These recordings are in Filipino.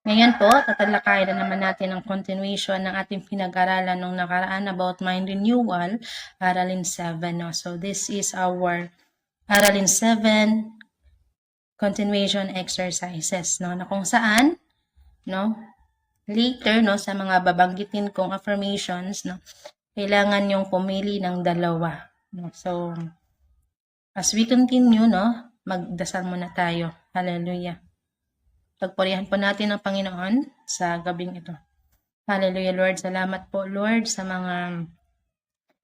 Ngayon po, tatalakayin na naman natin ang continuation ng ating pinag-aralan nung nakaraan about mind renewal, Aralin 7. No? So this is our Aralin 7 continuation exercises, no? Na kung saan, no, later, no, sa mga babanggitin kong affirmations, no, kailangan yung pumili ng dalawa. No? So, as we continue, no, magdasal muna tayo. Hallelujah. Pagpurihan po natin ang Panginoon sa gabing ito. Hallelujah, Lord. Salamat po, Lord, sa mga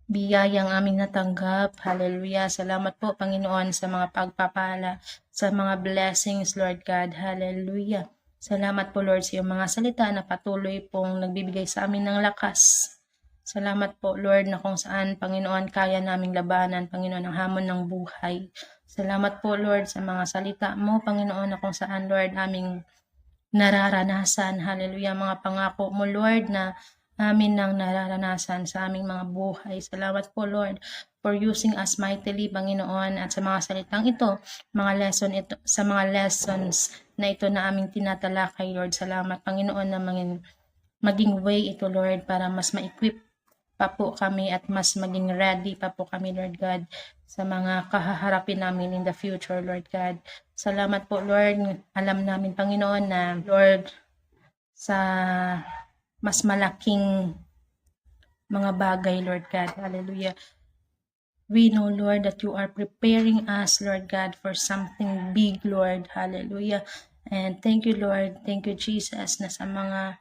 biyayang aming natanggap. Hallelujah. Salamat po, Panginoon, sa mga pagpapala, sa mga blessings, Lord God. Hallelujah. Salamat po, Lord, sa iyong mga salita na patuloy pong nagbibigay sa amin ng lakas. Salamat po, Lord, na kung saan, Panginoon, kaya naming labanan, Panginoon, ang hamon ng buhay. Salamat po, Lord, sa mga salita mo, Panginoon, na kung saan, Lord, aming nararanasan. Hallelujah, mga pangako mo, Lord, na amin nang nararanasan sa aming mga buhay. Salamat po, Lord, for using us mightily, Panginoon, at sa mga salitang ito, sa mga lessons na ito na aming tinatalakay, Lord. Salamat, Panginoon, na maging way ito, Lord, para mas ma-equip pa po kami at mas maging ready pa po kami, Lord God, sa mga kahaharapin namin in the future, Lord God. Salamat po, Lord. Alam namin, Panginoon, na, Lord, sa mas malaking mga bagay, Lord God. Hallelujah. We know, Lord, that you are preparing us, Lord God, for something big, Lord. Hallelujah. And thank you, Lord. Thank you, Jesus, na sa mga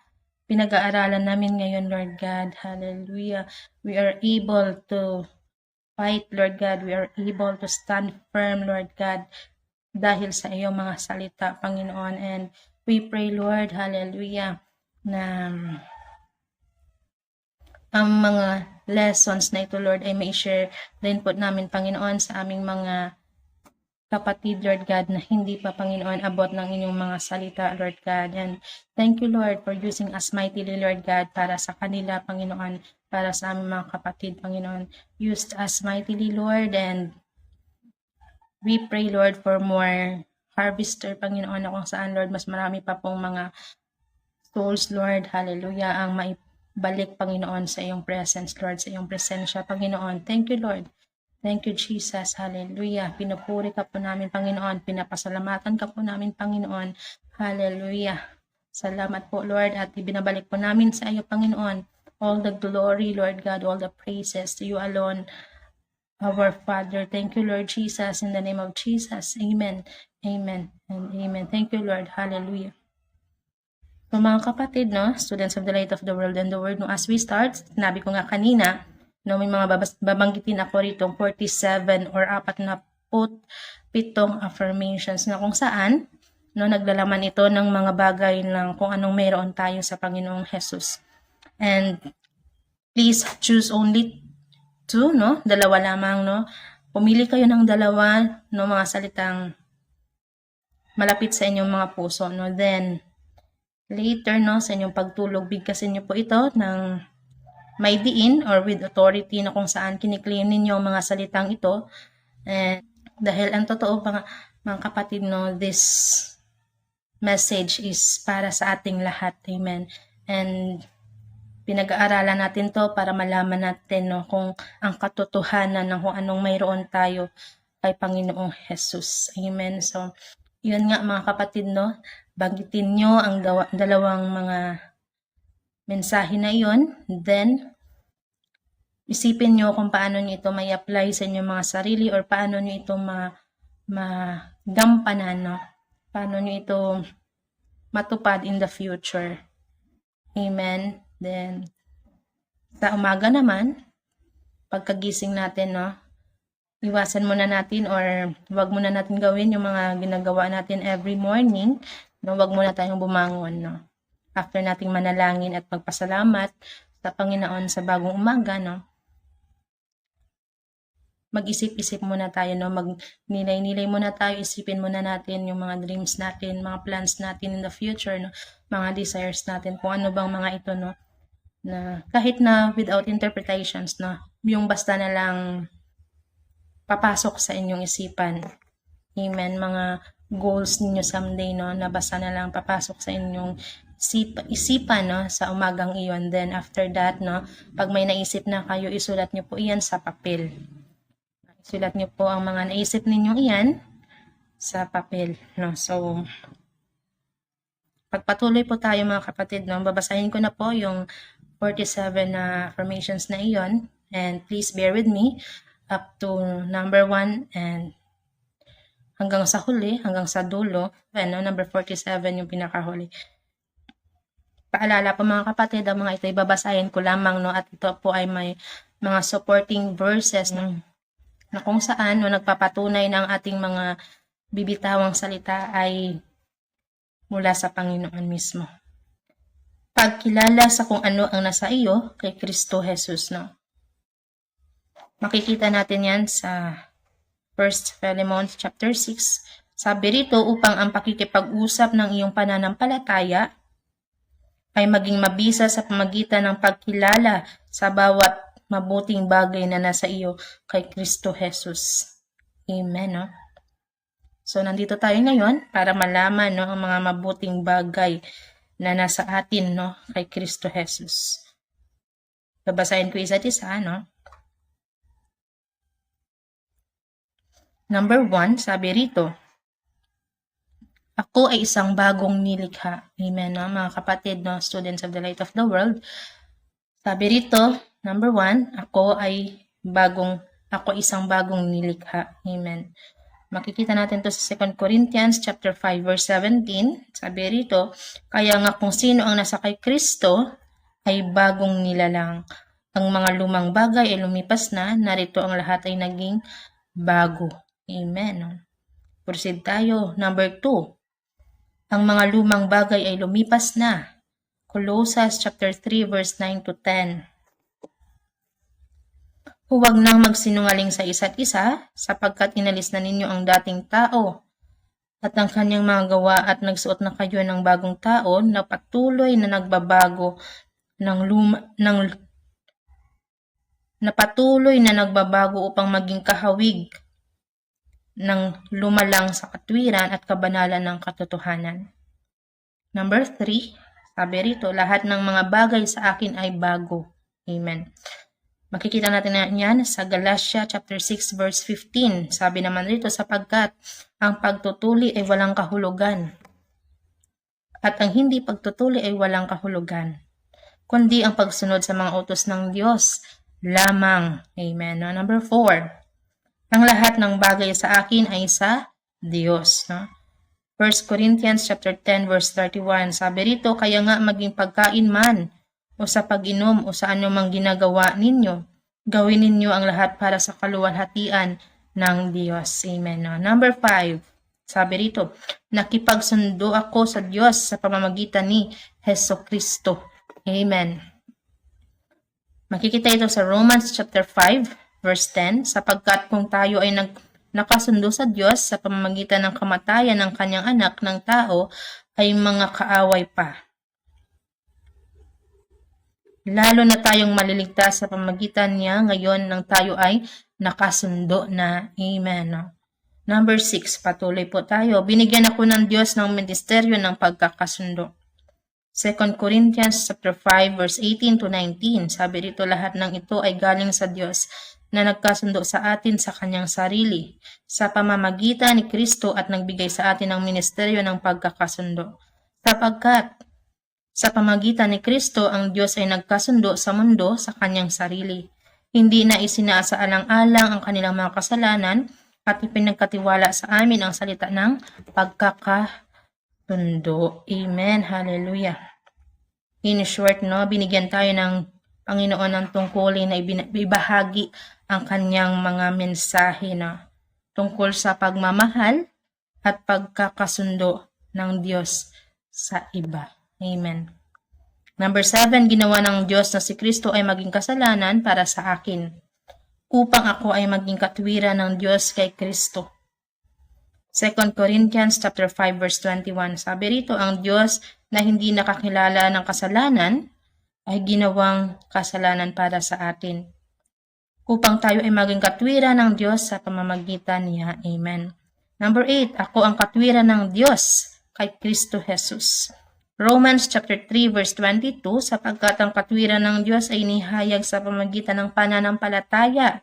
pinag-aaralan namin ngayon, Lord God. Hallelujah. We are able to fight, Lord God. We are able to stand firm, Lord God, dahil sa iyong mga salita, Panginoon. And we pray, Lord, hallelujah, na ang mga lessons na ito, Lord, ay may share din po namin, Panginoon, sa aming mga kapatid, Lord God, na hindi pa, Panginoon, abot ng inyong mga salita, Lord God. And thank you, Lord, for using us mightily, Lord God, para sa kanila, Panginoon, para sa aming mga kapatid, Panginoon. Used us mightily, Lord, and we pray, Lord, for more harvester, Panginoon, na kung saan, Lord, mas marami pa pong mga souls, Lord, hallelujah, ang maibalik, Panginoon, sa iyong presence, Lord, sa iyong presensya, Panginoon. Thank you, Lord. Thank you, Jesus. Hallelujah. Pinupuri ka po namin, Panginoon. Pinapasalamatan ka po namin, Panginoon. Hallelujah. Salamat po, Lord, at ibinabalik po namin sa iyo, Panginoon, all the glory, Lord God, all the praises to you alone, our Father. Thank you, Lord Jesus, in the name of Jesus. Amen. Amen. And amen. Thank you, Lord. Hallelujah. So, mga kapatid, no, students of the light of the world and the world, no, as we start, sinabi ko nga kanina, no, may mga babanggitin ako rito, 47 or 47 affirmations na kung saan, no, naglalaman ito ng mga bagay ng kung anong mayroon tayo sa Panginoong Jesus. And please choose only 2, no, dalawa lamang, no. Pumili kayo ng dalawa, no, mga salitang malapit sa inyong mga puso, no. Then later, no, sa inyong pagtulog, bigkasin niyo po ito ng may diin or with authority na kung saan kiniklaim ninyo ang mga salitang ito. And dahil ang totoo pa mga kapatid, no, this message is para sa ating lahat. Amen. And pinag-aaralan natin to para malaman natin, no, kung ang katotohanan ng kung anong mayroon tayo kay Panginoong Jesus. Amen. So, yun nga mga kapatid, no, banggitin nyo ang dalawang mga mensahe na iyon, then isipin nyo kung paano nyo ito may apply sa inyong mga sarili or paano nyo ito magampanan, no? Paano nyo ito matupad in the future. Amen. Then, sa umaga naman, pagkagising natin, no, iwasan muna natin or wag muna natin gawin yung mga ginagawa natin every morning, no, wag muna tayong bumangon, no. After nating manalangin at magpasalamat sa Panginoon sa bagong umaga, no, mag-isip-isip muna tayo, no, magnilay-nilay muna tayo, isipin muna natin yung mga dreams natin, mga plans natin in the future, no, mga desires natin, kung ano bang mga ito, no, na kahit na without interpretations, no, yung basta na lang papasok sa inyong isipan. Amen. Mga goals ninyo someday, no, na basta na lang papasok sa inyong isipan, no, sa umagang iyon. Then after that, no, pag may naisip na kayo, isulat nyo po iyan sa papel. Isulat nyo po ang mga naisip ninyong iyan sa papel, no. So, pagpatuloy po tayo mga kapatid, no, babasahin ko na po yung 47 na affirmations na iyon, and please bear with me up to number 1 and hanggang sa huli, hanggang sa dulo. Ano, number 47 yung pinakahuli. Paalala po mga kapatid, ang mga ito ibabasahin ko lamang, no, at ito po ay may mga supporting verses, no, na kung saan, no, nagpapatunay ng ating mga bibitawang salita ay mula sa Panginoon mismo. Pagkilala sa kung ano ang nasa iyo kay Kristo Jesus, no. Makikita natin yan sa 1 Philemon chapter 6. Sabi rito, upang ang pakikipag-usap ng iyong pananampalataya ay maging mabisa sa pamagitan ng pagkilala sa bawat mabuting bagay na nasa iyo kay Kristo Jesus. Amen, no? So, nandito tayo ngayon para malaman, no, ang mga mabuting bagay na nasa atin, no, kay Kristo Jesus. Babasahin ko isa't isa, no? Number 1, sabi rito, ako ay isang bagong nilikha. Amen, no, mga kapatid, no, students of the light of the world. Sabi rito, number 1, ako isang bagong nilikha. Amen. Makikita natin to sa 2 Corinthians chapter 5 verse 17. Sabi rito, kaya nga kung sino ang nasa kay Kristo ay bagong nilalang. Ang mga lumang bagay ay lumipas na, narito ang lahat ay naging bago. Amen. Proceed tayo. Number 2. Ang mga lumang bagay ay lumipas na. Colossians chapter 3 verse 9 to 10. Huwag nang magsinungaling sa isa't isa, sapagkat inalis na ninyo ang dating tao at ang kanyang mga gawa at nagsuot na kayo ng bagong tao na patuloy na nagbabago upang maging kahawig ng lumalang sa katwiran at kabanalan ng katotohanan. Number 3, sabi rito, lahat ng mga bagay sa akin ay bago. Amen. Makikita natin na yan sa Galatia chapter 6 verse 15. Sabi naman rito, sapagkat ang pagtutuli ay walang kahulugan at ang hindi pagtutuli ay walang kahulugan, kundi ang pagsunod sa mga utos ng Diyos lamang. Amen. No? Number 4, ang lahat ng bagay sa akin ay sa Diyos. No? 1 Corinthians chapter 10 verse 31. Sabi rito, kaya nga maging pagkain man o sa pag-inom o sa anumang ginagawa ninyo, gawin ninyo ang lahat para sa kaluwalhatian ng Diyos. Amen. No? Number 5, sabi rito, nakipagsundo ako sa Diyos sa pamamagitan ni Hesus Kristo. Amen. Makikita ito sa Romans chapter 5 verse 10, sapagkat kung tayo ay nakasundo sa Diyos sa pamamagitan ng kamatayan ng kanyang anak ng tao, ay mga kaaway pa. Lalo na tayong maliligtas sa pamamagitan niya ngayon nang tayo ay nakasundo na. Amen. No? Number 6, patuloy po tayo. Binigyan ako ng Diyos ng ministeryo ng pagkakasundo. 2 Corinthians chapter 5 verse 18 to 19. Sabi rito, lahat ng ito ay galing sa Diyos na nagkasundo sa atin sa kanyang sarili sa pamamagitan ni Kristo at nagbigay sa atin ng ministeryo ng pagkakasundo. Sapagkat sa pamamagitan ni Kristo, ang Diyos ay nagkasundo sa mundo sa kanyang sarili. Hindi na isinasaalang-alang ang kanilang mga kasalanan at ipinagkatiwala sa amin ang salita ng pagkakasundo. Amen. Hallelujah. In short, no, binigyan tayo ng Panginoon ng tungkulin na ibahagi ang kanyang mga mensahe na tungkol sa pagmamahal at pagkakasundo ng Diyos sa iba. Amen. Number 7, ginawa ng Diyos na si Kristo ay maging kasalanan para sa akin, upang ako ay maging katwiran ng Diyos kay Kristo. 2 Corinthians chapter 5 verse 21. Sabi rito, ang Diyos na hindi nakakilala ng kasalanan ay ginawang kasalanan para sa atin, upang tayo ay maging katwiran ng Diyos sa pamamagitan niya. Amen. Number 8, ako ang katwiran ng Diyos kay Kristo Jesus. Romans chapter 3 verse 22, sapagkat ang katwiran ng Diyos ay inihayag sa pamamagitan ng pananampalataya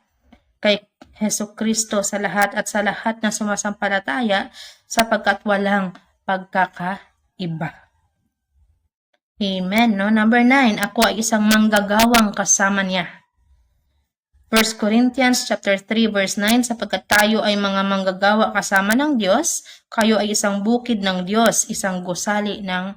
kay Hesukristo sa lahat at sa lahat na sumasampalataya, sapagkat walang pagkakaiba. Amen. No? Number 9, ako ay isang manggagawang kasama niya. 1 Corinthians chapter 3 verse 9, sapagkat tayo ay mga manggagawa kasama ng Diyos, kayo ay isang bukid ng Diyos, isang gusali ng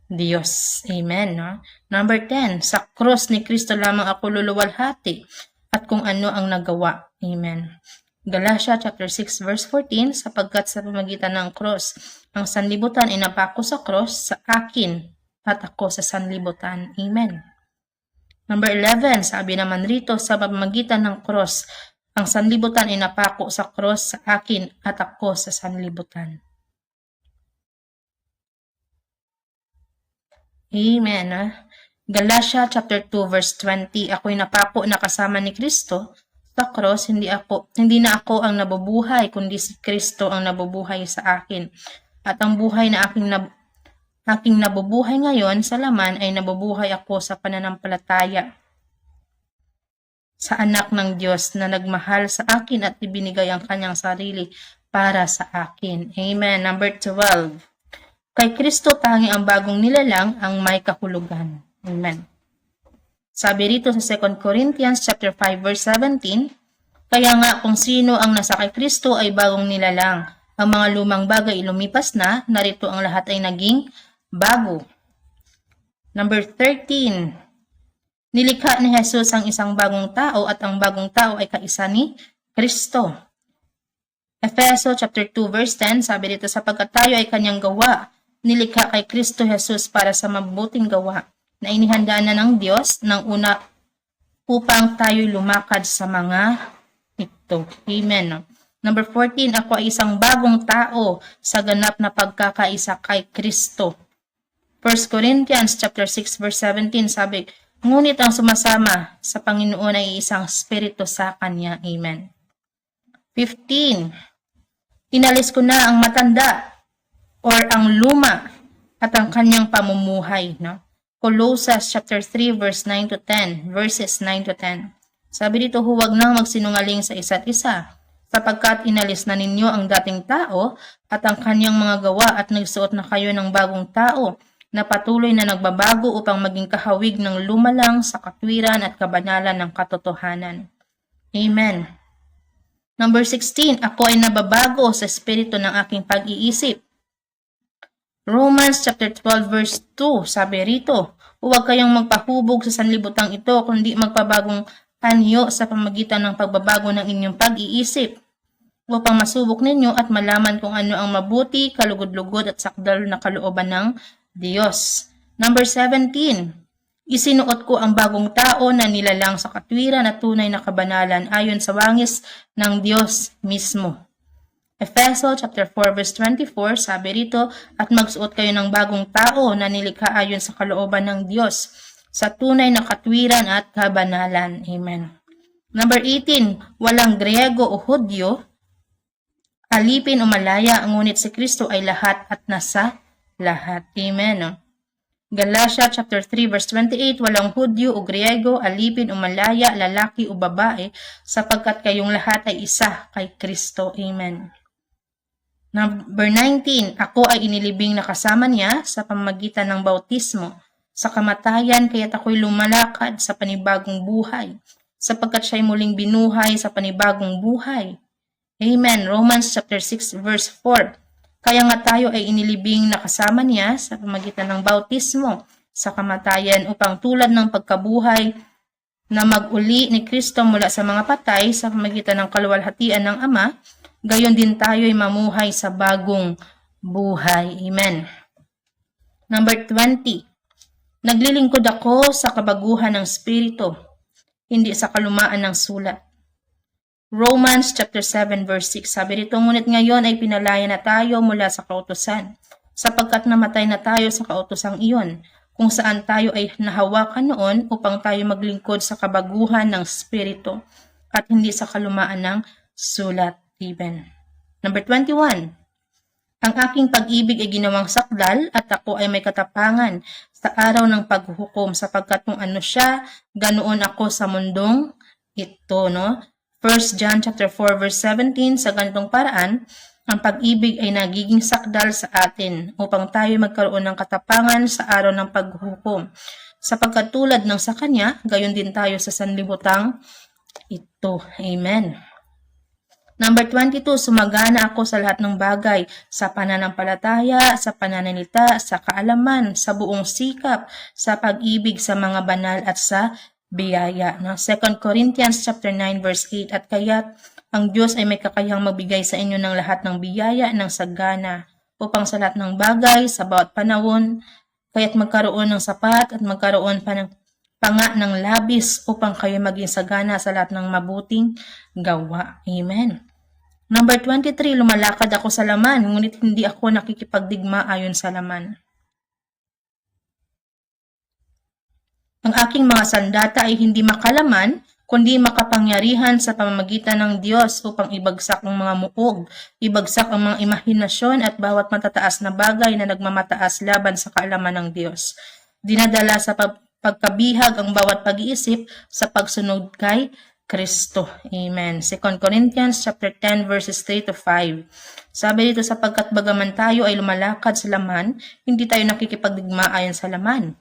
Diyos. Amen. No? Number 10, sa cross ni Kristo lamang ako luluwalhati at kung ano ang nagawa. Amen. Galatia chapter 6 verse 14, sapagkat sa pamamagitan ng cross, ang sanlibutan ay napako sa cross sa akin at ako sa sanlibutan. Amen. Number 11, sabi naman rito, sa pamamagitan ng cross, ang sanlibutan ay napako sa cross sa akin at ako sa sanlibutan. Amen. Galatia chapter 2 verse 20, ako'y napako na kasama ni Kristo sa cross, hindi na ako ang nabubuhay, kundi si Kristo ang nabubuhay sa akin. At ang buhay na aking nabubuhay ngayon sa laman ay nabubuhay ako sa pananampalataya sa anak ng Diyos na nagmahal sa akin at ibinigay ang kanyang sarili para sa akin. Amen. Number 12. Kay Kristo tangi ang bagong nilalang ang may kahulugan. Amen. Sabi rito sa 2 Corinthians chapter 5 verse 17, kaya nga kung sino ang nasa kay Kristo ay bagong nilalang. Ang mga lumang bagay lumipas na, narito ang lahat ay naging bago. Number 13. Nilikha ni Jesus ang isang bagong tao at ang bagong tao ay kaisa ni Kristo. Efeso chapter 2 verse 10, sabi dito, sapagkat tayo ay kanyang gawa, nilikha kay Kristo Jesus para sa mabuting gawa na inihandaan na ng Diyos ng una upang tayo lumakad sa mga ito. Amen. Number 14, ako ay isang bagong tao sa ganap na pagkakaisa kay Kristo. 1 Corinthians chapter 6 verse 17, sabi, ngunit ang sumasama sa Panginoon ay isang spirito sa Kanya. Amen. 15, inalis ko na ang matanda or ang luma at ang kanyang pamumuhay. No? Colossians chapter 3 verse 9 to 10, verses 9 to 10. Sabi dito, huwag nang magsinungaling sa isa't isa, sapagkat inalis na ninyo ang dating tao at ang kanyang mga gawa at nagsuot na kayo ng bagong tao na patuloy na nagbabago upang maging kahawig ng lumalang sa katwiran at kabanalan ng katotohanan. Amen. Number 16, ako ay nababago sa espiritu ng aking pag-iisip. Romans chapter 12 verse 2, sabi rito, huwag kayong magpahubog sa sanlibutang ito, kundi magpabagong anyo sa pamagitan ng pagbabago ng inyong pag-iisip, upang masubok ninyo at malaman kung ano ang mabuti, kalugod-lugod at sakdal na kalooban ng Diyos. Number 17, isinuot ko ang bagong tao na nilalang sa katwiran at tunay na kabanalan ayon sa wangis ng Diyos mismo. Efeso chapter 4 verse 24, sabi rito, at magsuot kayo ng bagong tao na nilikha ayon sa kalooban ng Diyos, sa tunay na katwiran at kabanalan. Amen. Number 18, walang Griego o Hudyo, alipin o malaya, ngunit si Kristo ay lahat at nasa lahat. Amen. Galatia chapter 3 verse 28, walang Hudyo o Griego, alipin o malaya, lalaki o babae, sapagkat kayong lahat ay isa kay Kristo. Amen. Number 19, ako ay inilibing na kasama niya sa pamamagitan ng bautismo sa kamatayan, kaya't ako'y lumalakad sa panibagong buhay, sapagkat siya'y muling binuhay sa panibagong buhay. Amen. Romans chapter 6 verse 4, kaya nga tayo ay inilibing na kasama niya sa pamamagitan ng bautismo sa kamatayan upang tulad ng pagkabuhay na mag-uli ni Kristo mula sa mga patay sa pamamagitan ng kaluwalhatian ng Ama, gayon din tayo ay mamuhay sa bagong buhay. Amen. Number 20, naglilingkod ako sa kabaguhan ng Espiritu, hindi sa kalumaan ng sulat. Romans chapter 7 verse 6, sabi rito, ngunit ngayon ay pinalaya na tayo mula sa kautusan, sapagkat namatay na tayo sa kautusang iyon, kung saan tayo ay nahawakan noon upang tayo maglingkod sa kabaguhan ng Espiritu at hindi sa kalumaan ng sulat. Amen. Number 21, Ang aking pag-ibig ay ginawang sakdal at ako ay may katapangan sa araw ng paghuhukom sapagkat kung ano siya, ganoon ako sa mundong ito, no? 1 John chapter 4 verse 17, sa ganitong paraan, ang pag-ibig ay nagiging sakdal sa atin upang tayo magkaroon ng katapangan sa araw ng paghuhukom. Sapagkat tulad ng sa Kanya, gayon din tayo sa sanlibutang ito. Amen. Number 22, sumagana ako sa lahat ng bagay, sa pananampalataya, sa pananalita, sa kaalaman, sa buong sikap, sa pag-ibig sa mga banal at sa biyaya. No? 2 Corinthians chapter 9 verse 8, at kaya't ang Diyos ay may kakayahang magbigay sa inyo ng lahat ng biyaya ng sagana, upang sa lahat ng bagay, sa bawat panahon, kaya't magkaroon ng sapat at magkaroon pa ng panga ng labis upang kayo maging sagana sa lahat ng mabuting gawa. Amen. Number 23, lumalakad ako sa laman, ngunit hindi ako nakikipagdigma ayon sa laman. Ang aking mga sandata ay hindi makalaman, kundi makapangyarihan sa pamamagitan ng Diyos upang ibagsak ang mga muog, ibagsak ang mga imahinasyon at bawat matataas na bagay na nagmamataas laban sa kaalaman ng Diyos. Dinadala sa pagkabihag ang bawat pag-iisip sa pagsunod kay Kristo. Amen. 2 Corinthians chapter 10 verses 3 to 5. Sabi dito, sapagkat bagaman tayo ay lumalakad sa laman, hindi tayo nakikipagdigma ayon sa laman.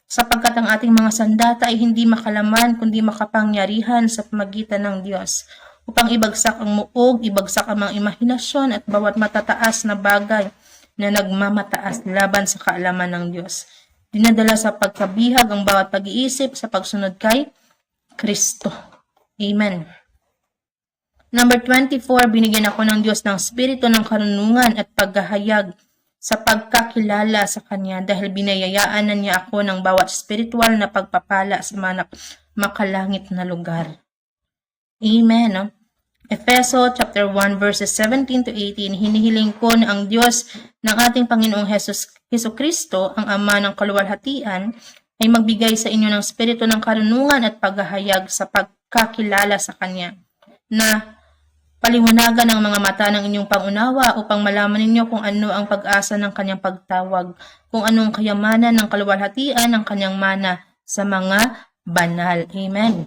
Sapagkat ang ating mga sandata ay hindi makalaman kundi makapangyarihan sa pamagitan ng Diyos upang ibagsak ang muog, ibagsak ang mga imahinasyon at bawat matataas na bagay na nagmamataas laban sa kaalaman ng Diyos. Dinadala sa pagkabihag ang bawat pag-iisip sa pagsunod kay Kristo. Amen. Number 24, binigyan ako ng Diyos ng spirito ng karunungan at paghahayag sa pagkakilala sa Kanya dahil binayayaan na niya ako ng bawat spiritual na pagpapala sa mga makalangit na lugar. Amen. No? Efeso chapter 1 verses 17 to 18, hinihiling ko na ang Diyos ng ating Panginoong Heso Kristo, ang Ama ng kaluwalhatian, ay magbigay sa inyo ng spirito ng karunungan at paghahayag sa pagkakilala sa Kanya, na paliwanagan ang mga mata ng inyong pangunawa upang malaman ninyo kung ano ang pag-asa ng Kanyang pagtawag, kung anong kayamanan ng kaluwalhatian ng Kanyang mana sa mga banal. Amen.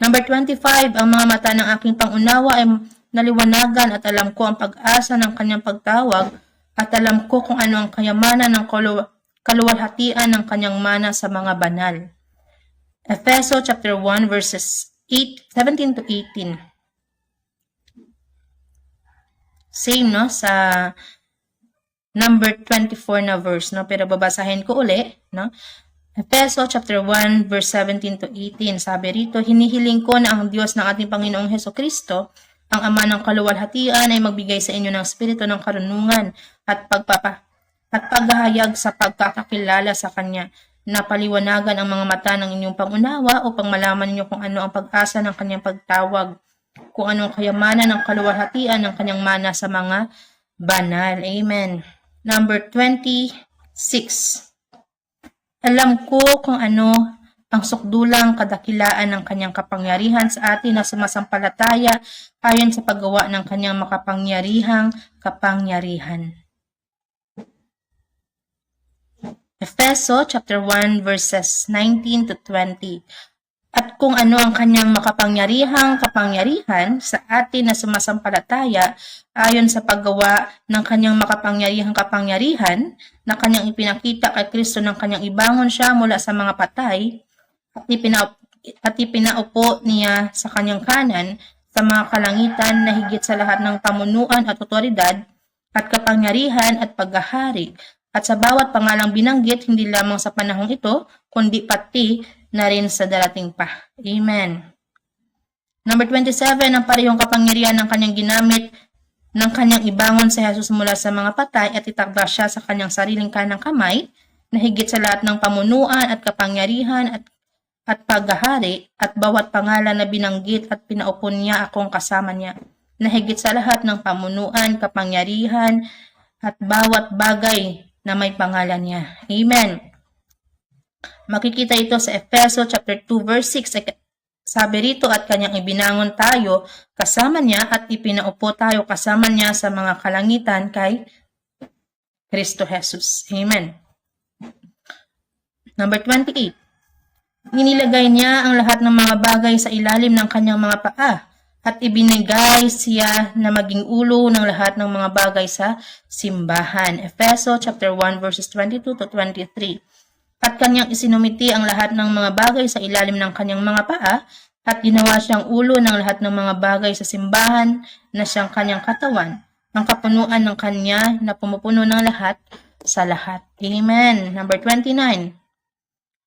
Number 25, ang mga mata ng aking pangunawa ay naliwanagan at alam ko ang pag-asa ng Kanyang pagtawag at alam ko kung ano ang kayamanan ng kaluwalhatian ng Kanyang mana sa mga banal. Efeso chapter 1 verses 17 to 18. Same, no, sa number 24 na verse, no, pero babasahin ko uli, no. Efeso chapter 1 verse 17 to 18, sabi rito, hinihiling ko na ang Diyos ng ating Panginoong Heso Kristo, ang Ama ng kaluwalhatian, ay magbigay sa inyo ng spirito ng karunungan at paghahayag sa pagkakakilala sa Kanya, na paliwanagan ang mga mata ng inyong pangunawa upang malaman niyo kung ano ang pag-asa ng Kanyang pagtawag, kung anong kayamanan ng kaluwalhatian ng Kanyang mana sa mga banal. Amen. Number 26. Alam ko kung ano ang sukdulang kadakilaan ng Kanyang kapangyarihan sa atin na sumasampalataya ayon sa paggawa ng Kanyang makapangyarihang kapangyarihan. Efeso chapter 1 verses 19 to 20. At kung ano ang Kanyang makapangyarihang kapangyarihan sa atin na sumasampalataya ayon sa paggawa ng Kanyang makapangyarihang kapangyarihan na Kanyang ipinakita kay Kristo nang Kanyang ibangon siya mula sa mga patay at ipinaupo niya sa Kanyang kanan sa mga kalangitan na higit sa lahat ng pamunuan at otoridad at kapangyarihan at paghahari at sa bawat pangalang binanggit, hindi lamang sa panahong ito, kundi pati na rin sa darating pa. Amen. Number 27, ang parehong kapangyarihan ng Kanyang ginamit ng Kanyang ibangon sa Jesus mula sa mga patay at itakda siya sa Kanyang sariling kanang kamay, na higit sa lahat ng pamunuan at kapangyarihan at paghahari at bawat pangalan na binanggit at pinaupo niya akong kasama niya, na higit sa lahat ng pamunuan, kapangyarihan at bawat bagay na may pangalan niya. Amen. Makikita ito sa Efeso chapter 2 verse 6 Sabi rito, at kanyang ibinangon tayo kasama niya at ipinaupo tayo kasama niya sa mga kalangitan kay Kristo Jesus. Amen. Number 28. Inilagay niya ang lahat ng mga bagay sa ilalim ng kanyang mga paa at ibinigay siya na maging ulo ng lahat ng mga bagay sa simbahan. Efeso chapter 1 verses 22 to 23. At kanyang isinumiti ang lahat ng mga bagay sa ilalim ng kanyang mga paa at ginawa siyang ulo ng lahat ng mga bagay sa simbahan na siyang kanyang katawan, ang kapunuan ng kanya na pumupuno ng lahat sa lahat. Amen. Number 29.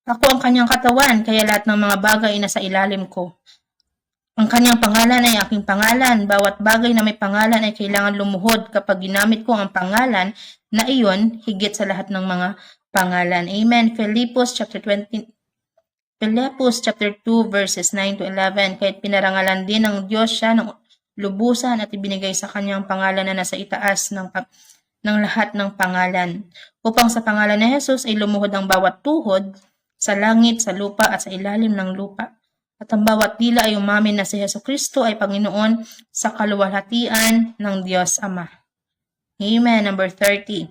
Ako ang kanyang katawan, kaya lahat ng mga bagay ay nasa ilalim ko. Ang kanyang pangalan ay aking pangalan. Bawat bagay na may pangalan ay kailangan lumuhod kapag ginamit ko ang pangalan na iyon higit sa lahat ng mga pangalan. Amen. Philippians chapter 2 verses 9 to 11. Kahit pinarangalan din ng Diyos siya ng lubusan at ibinigay sa kanyang pangalan na nasa itaas ng lahat ng pangalan. Upang sa pangalan ni Jesus ay lumuhod ang bawat tuhod sa langit, sa lupa at sa ilalim ng lupa. At ang bawat dila ay umamin na si Jesucristo ay Panginoon sa kaluwalhatian ng Diyos Ama. Amen. Number 30.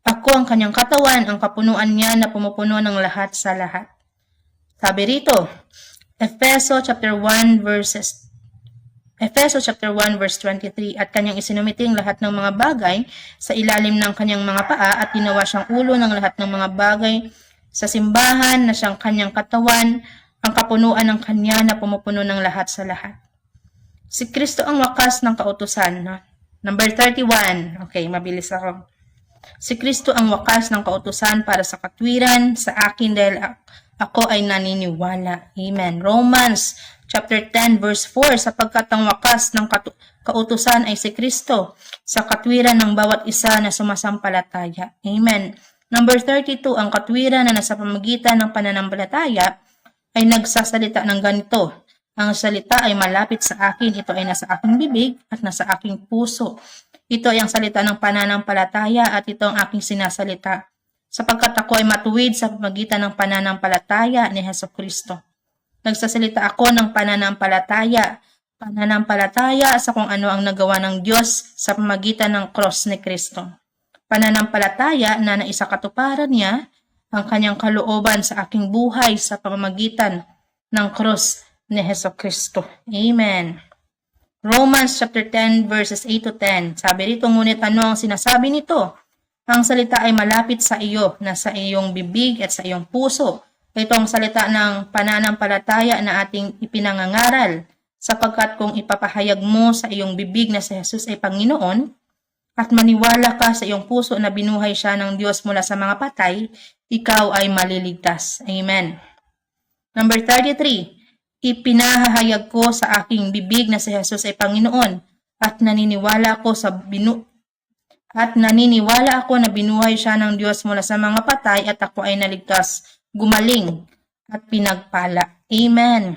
Ako ang kanyang katawan, ang kapunuan niya na pumupuno ng lahat sa lahat. Sabi rito, Efeso chapter 1 verse 23, at kanyang isinumiting lahat ng mga bagay sa ilalim ng kanyang mga paa at ginawa siyang ulo ng lahat ng mga bagay sa simbahan na siyang kanyang katawan, ang kapunuan ng kanya na pumupuno ng lahat sa lahat. Si Kristo ang wakas ng kautusan. No? Number 31. Okay, mabilis ako. Si Kristo ang wakas ng kautusan para sa katwiran sa akin dahil ako ay naniniwala. Amen. Romans chapter 10 verse 4, sapagkat ang wakas ng kautusan ay si Kristo sa katwiran ng bawat isa na sumasampalataya. Amen. Number 32, ang katwiran na nasa pamagitan ng pananampalataya ay nagsasalita ng ganito. Ang salita ay malapit sa akin, ito ay nasa aking bibig at nasa aking puso. Ito ay ang salita ng pananampalataya at ito ang aking sinasalita, sapagkat ako ay matuwid sa pamagitan ng pananampalataya ni Jesucristo. Nagsasalita ako ng pananampalataya sa kung ano ang nagawa ng Diyos sa pamagitan ng cross ni Kristo. Pananampalataya na naisakatuparan niya ang kanyang kalooban sa aking buhay sa pamamagitan ng cross ni Jesucristo. Amen. Romans chapter 10 verses 8 to 10. Sabi rito, ngunit ano ang sinasabi nito? Ang salita ay malapit sa iyo, nasa iyong bibig at sa iyong puso. Ito ang salita ng pananampalataya na ating ipinangangaral, sapagkat kung ipapahayag mo sa iyong bibig na si Jesus ay Panginoon, at maniwala ka sa iyong puso na binuhay siya ng Diyos mula sa mga patay, ikaw ay maliligtas. Amen. Number 33. Ipinahahayag ko sa aking bibig na si Jesus ay Panginoon at naniniwala ako na binuhay siya ng Diyos mula sa mga patay at ako ay naligtas, gumaling at pinagpala. Amen.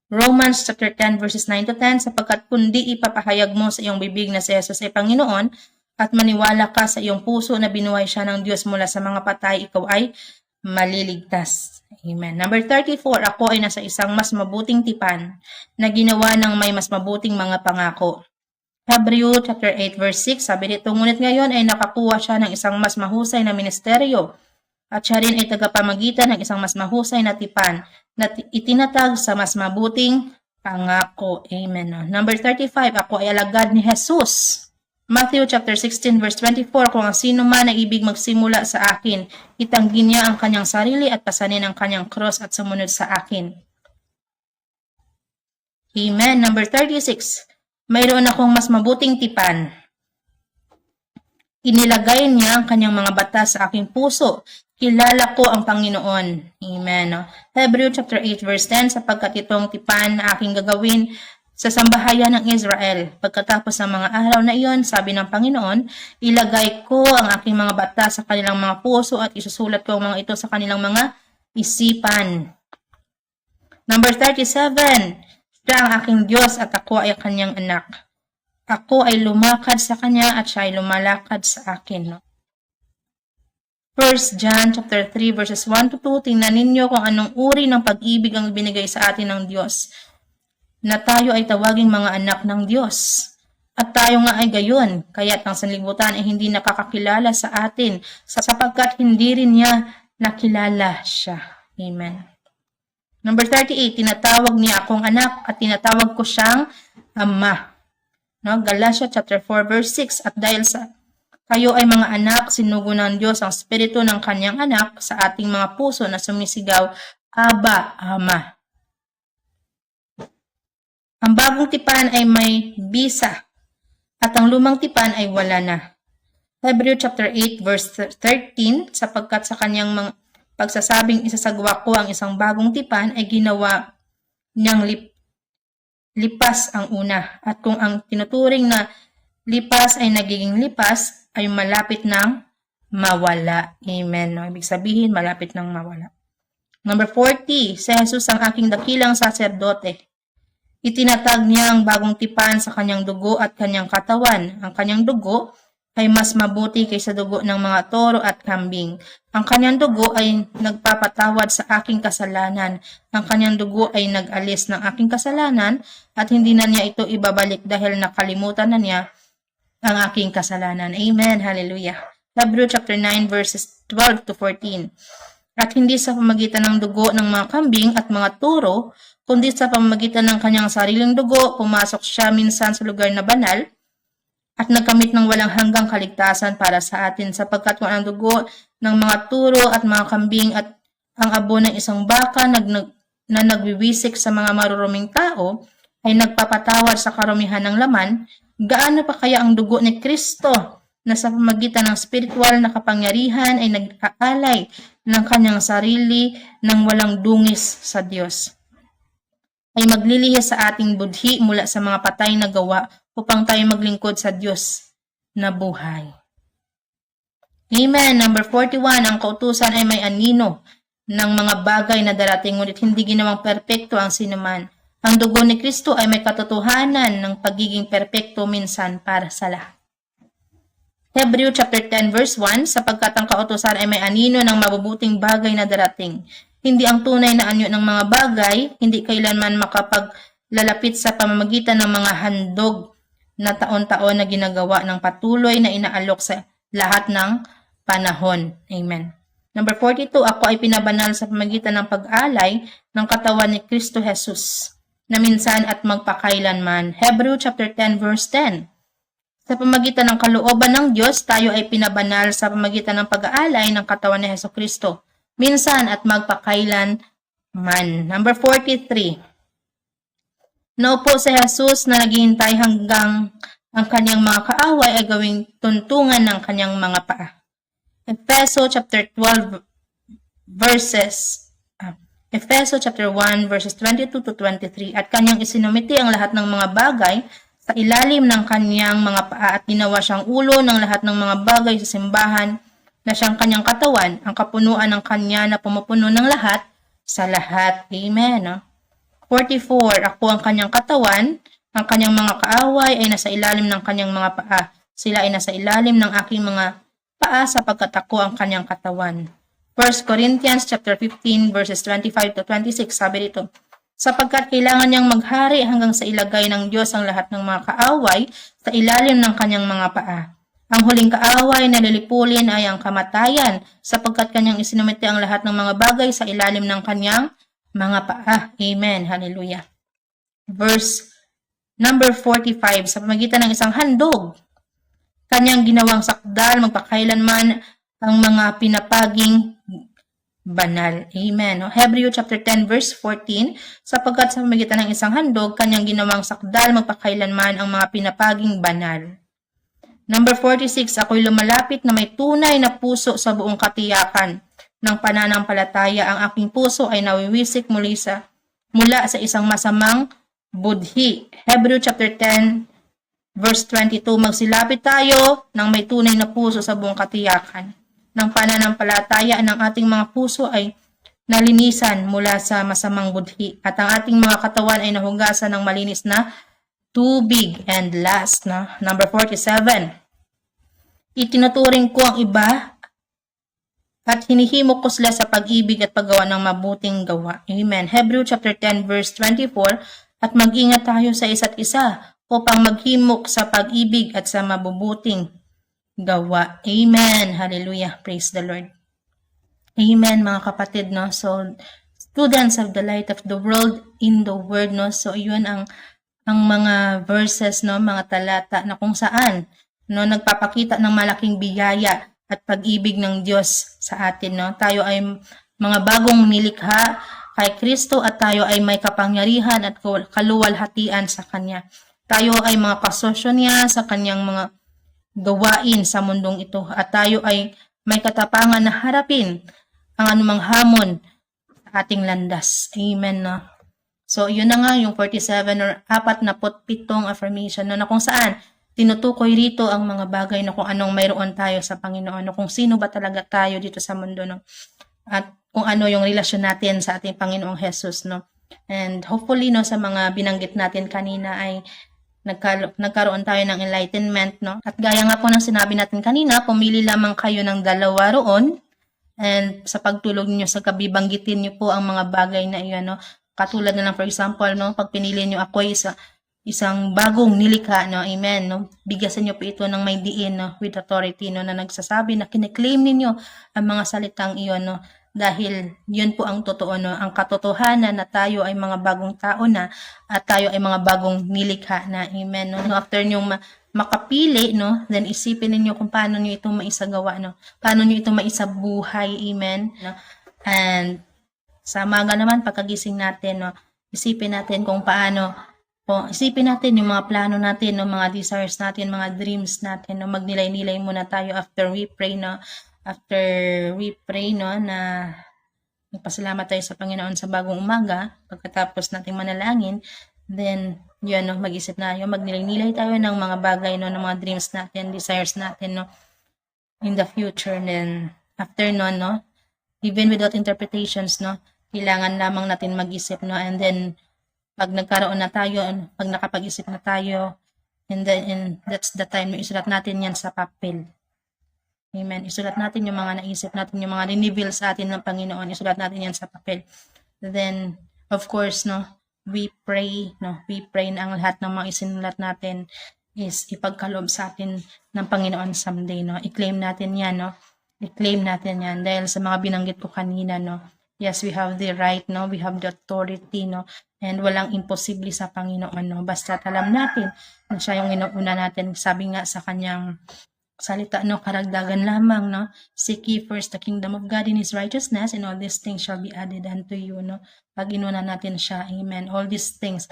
Romans chapter 10 verses 9 to 10, sapagkat kundi ipapahayag mo sa iyong bibig na si Jesus ay Panginoon at maniwala ka sa iyong puso na binuhay siya ng Diyos mula sa mga patay, ikaw ay maliligtas. Amen. Number 34, ako ay nasa isang mas mabuting tipan na ginawa ng may mas mabuting mga pangako. Hebrew chapter 8 verse 6, sabi dito, ngunit ngayon ay nakakuha siya ng isang mas mahusay na ministeryo at siya rin ay tagapamagitan ng isang mas mahusay na tipan na itinatag sa mas mabuting pangako. Amen. Number 35, ako ay alagad ni Jesus. Matthew chapter 16 verse 24, kung ang sino man ay ibig magsimula sa akin, itanggi niya ang kanyang sarili at pasanin ang kanyang cross at sumunod sa akin. Amen. Number 36, mayroon akong mas mabuting tipan. Inilagay niya ang kanyang mga batas sa aking puso. Kilala ko ang Panginoon. Amen. Hebrew chapter 8 verse 10, sapagkat itong tipan na aking gagawin sa sambahayan ng Israel. Pagkatapos ng mga araw na iyon, sabi ng Panginoon, ilagay ko ang aking mga batas sa kanilang mga puso at isusulat ko ang mga ito sa kanilang mga isipan. Number 37, siya ang aking Diyos at ako ay kanyang anak. Ako ay lumakad sa kanya at siya ay lumalakad sa akin. 1 John chapter 3 verses 1 to 2, tingnan ninyo kung anong uri ng pag-ibig ang binigay sa atin ng Diyos, na tayo ay tawaging mga anak ng Diyos. At tayo nga ay gayon, kaya't ang sanlibutan ay hindi nakakakilala sa atin, sapagkat hindi rin niya nakilala siya. Amen. Number 38, tinatawag niya akong anak at tinatawag ko siyang ama. No? Galatia chapter 4 verse 6, at dahil sa kayo ay mga anak, sinugo ng Diyos ang spirito ng kanyang anak sa ating mga puso na sumisigaw, Aba, Ama. Ang bagong tipan ay may bisa at ang lumang tipan ay wala na. Hebrew chapter 8 verse 13, sapagkat sa kanyang mga pagsasabing isasagawa ko ang isang bagong tipan ay ginawa niyang lipas ang una. At kung ang tinuturing na lipas ay nagiging lipas, ay malapit ng mawala. Amen. No? Ibig sabihin, malapit ng mawala. Number 40, si Jesus ang aking dakilang saserdote. Itinatag niya ang bagong tipan sa kanyang dugo at kanyang katawan. Ang kanyang dugo ay mas mabuti kaysa dugo ng mga toro at kambing. Ang kanyang dugo ay nagpapatawad sa aking kasalanan. Ang kanyang dugo ay nag-alis ng aking kasalanan at hindi na niya ito ibabalik dahil nakalimutan na niya ang aking kasalanan. Amen. Hallelujah. Hebrew chapter 9 verses 12 to 14. At hindi sa pamagitan ng dugo ng mga kambing at mga turo, kundi sa pamamagitan ng kanyang sariling dugo, pumasok siya minsan sa lugar na banal at nagkamit ng walang hanggang kaligtasan para sa atin, sapagkat kung ang dugo ng mga turo at mga kambing at ang abo ng isang baka na nagwiwisik sa mga maruruming tao ay nagpapatawad sa karumihan ng laman, gaano pa kaya ang dugo ni Kristo na sa pamagitan ng spiritual na kapangyarihan ay nag-aalay ng kanyang sarili ng walang dungis sa Diyos, ay maglilihis sa ating budhi mula sa mga patay na gawa upang tayo maglingkod sa Diyos na buhay. Amen. Number 41, ang kautusan ay may anino ng mga bagay na darating, ngunit hindi ginawang perpekto ang sinuman. Ang dugo ni Kristo ay may katotohanan ng pagiging perpekto minsan para sa lahat. Hebrew chapter 10 verse 1, sapagkat ang kautusan ay may anino ng mabubuting bagay na darating. Hindi ang tunay na anyo ng mga bagay, hindi kailanman makapaglalapit sa pamamagitan ng mga handog na taon-taon na ginagawa ng patuloy na inaalok sa lahat ng panahon. Amen. Number 42, ako ay pinabanal sa pamamagitan ng pag-alay ng katawan ni Kristo Jesus, na minsan at magpakailanman. Hebrew chapter 10 verse 10. Sa pamamagitan ng kalooban ng Diyos, tayo ay pinabanal sa pamamagitan ng pag-aalay ng katawan ni Jesucristo, minsan at magpakailanman. Number 43. Naupo si Jesus na naghihintay hanggang ang kanyang mga kaaway ay gawing tuntungan ng kanyang mga paa. Efeso chapter 12 verses Efeso chapter 1 verses 22 to 23, at kanyang isinumiti ang lahat ng mga bagay sa ilalim ng kanyang mga paa at ginawa siyang ulo ng lahat ng mga bagay sa simbahan na siyang kanyang katawan, ang kapunuan ng kanya na pumupuno ng lahat sa lahat. Amen. 44, ako ang kanyang katawan, ang kanyang mga kaaway ay nasa ilalim ng kanyang mga paa. Sila ay nasa ilalim ng aking mga paa sapagkat ako ang kanyang katawan. 1 Corinthians chapter 15 verses 25 to 26, sabi dito, sapagkat kailangan niyang maghari hanggang sa ilagay ng Diyos ang lahat ng mga kaaway sa ilalim ng kanyang mga paa. Ang huling kaaway na lilipulin ay ang kamatayan, sapagkat kanyang isinumiti ang lahat ng mga bagay sa ilalim ng kanyang mga paa. Amen. Hallelujah. Verse number 45, sa pamagitan ng isang handog, kanyang ginawang sakdal magpakailanman ang mga pinapaging banal. Amen. Hebrew chapter 10 verse 14, sapagkat sa pamagitan ng isang handog, kanyang ginawang sakdal magpakailanman ang mga pinapaging banal. Number 46, ako'y lumalapit na may tunay na puso sa buong katiyakan ng pananampalataya. Ang aking puso ay nawiwisik mula sa isang masamang budhi. Hebrew chapter 10 verse 22, magsilapit tayo ng may tunay na puso sa buong katiyakan ng pananampalataya. Ng ating mga puso ay nalinisan mula sa masamang budhi at ang ating mga katawan ay nahugasan ng malinis na tubig. And last, number 47, itinuturing ko ang iba at hinihimok ko sila sa pag-ibig at paggawa ng mabuting gawa. Amen. Hebrew chapter 10 verse 24, at mag-ingat tayo sa isa't isa upang maghimok sa pag-ibig at sa mabubuting gawa. Amen. Hallelujah. Praise the Lord. Amen, mga kapatid, no? So, students of the light of the world in the word, no? So, yun ang mga verses, no, mga talata na kung saan, no, nagpapakita ng malaking biyaya at pag-ibig ng Diyos sa atin, no. Tayo ay mga bagong nilikha kay Kristo at tayo ay may kapangyarihan at kaluwalhatian sa Kanya. Tayo ay mga kasosyo niya sa Kanyang mga gawain sa mundong ito at tayo ay may katapangan na harapin ang anumang hamon sa ating landas. Amen, no. So, yun na nga yung 47 or 47 affirmation, no, na kung saan tinutukoy rito ang mga bagay na kung anong mayroon tayo sa Panginoon, no, kung sino ba talaga tayo dito sa mundo, no, at kung ano yung relasyon natin sa ating Panginoong Jesus, no. And hopefully, no, sa mga binanggit natin kanina ay nagkaroon tayo ng enlightenment, no. At gaya nga po ng sinabi natin kanina, pumili lamang kayo ng 2 roon, and sa pagtulog niyo sa gabi, banggitin niyo po ang mga bagay na iyon, no. Katulad na lang, for example, no, pag pinili niyo ako isang bagong nilikha, no, amen, no, bigyasan niyo po ito ng may diin, no, with authority, no, na nagsasabi na kine-claim ninyo ang mga salitang iyon, no, dahil yun po ang totoo, no, ang katotohanan na tayo ay mga bagong tao na at tayo ay mga bagong nilikha na, amen, no. No, after niyo makapili, no, then isipin niyo kung paano niyo ito maisagawa, no, paano niyo ito maisabuhay, amen, no. And sa umaga naman, pagkagising natin, no, isipin natin kung paano, isipin natin yung mga plano natin, no, mga desires natin, mga dreams natin, no, magnilay-nilay muna tayo after we pray, no, no, na magpasalamat tayo sa Panginoon sa bagong umaga, pagkatapos nating manalangin, then, yun, no, mag-isip na yun, magnilay-nilay tayo ng mga bagay, no, ng mga dreams natin, desires natin, no, in the future. Then, after nun, no, even without interpretations, no, kailangan lamang natin mag-isip, no, and then, pag nagkaroon na tayo, pag nakapag-isip na tayo, and that's the time na isulat natin yan sa papel. Amen. Isulat natin yung mga naisip natin, yung mga reveal sa atin ng Panginoon, isulat natin yan sa papel. Then, of course, no, we pray na ang lahat ng mga isinulat natin is ipagkaloob sa atin ng Panginoon someday, no. I-claim natin yan, no. I-claim natin yan dahil sa mga binanggit ko kanina, no. Yes, we have the right, no. We have the authority, no. And walang imposible sa Panginoon, no. Basta alam natin na siya yung inuuna natin. Sabi nga sa kanyang salita, no, karagdagan lamang, no. Seek ye first the kingdom of God and His righteousness, and all these things shall be added unto you, no. Pag inuna natin siya, amen, all these things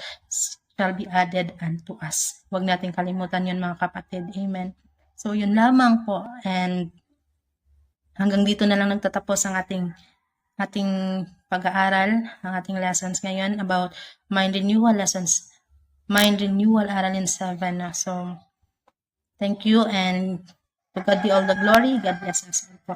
shall be added unto us. Huwag natin kalimutan yun, mga kapatid, amen. So, yun lamang po, and hanggang dito na lang nagtatapos ang ating pag-aaral, ang ating lessons ngayon about mind renewal aralin 7. So, thank you, and to God be all the glory. God bless us all po.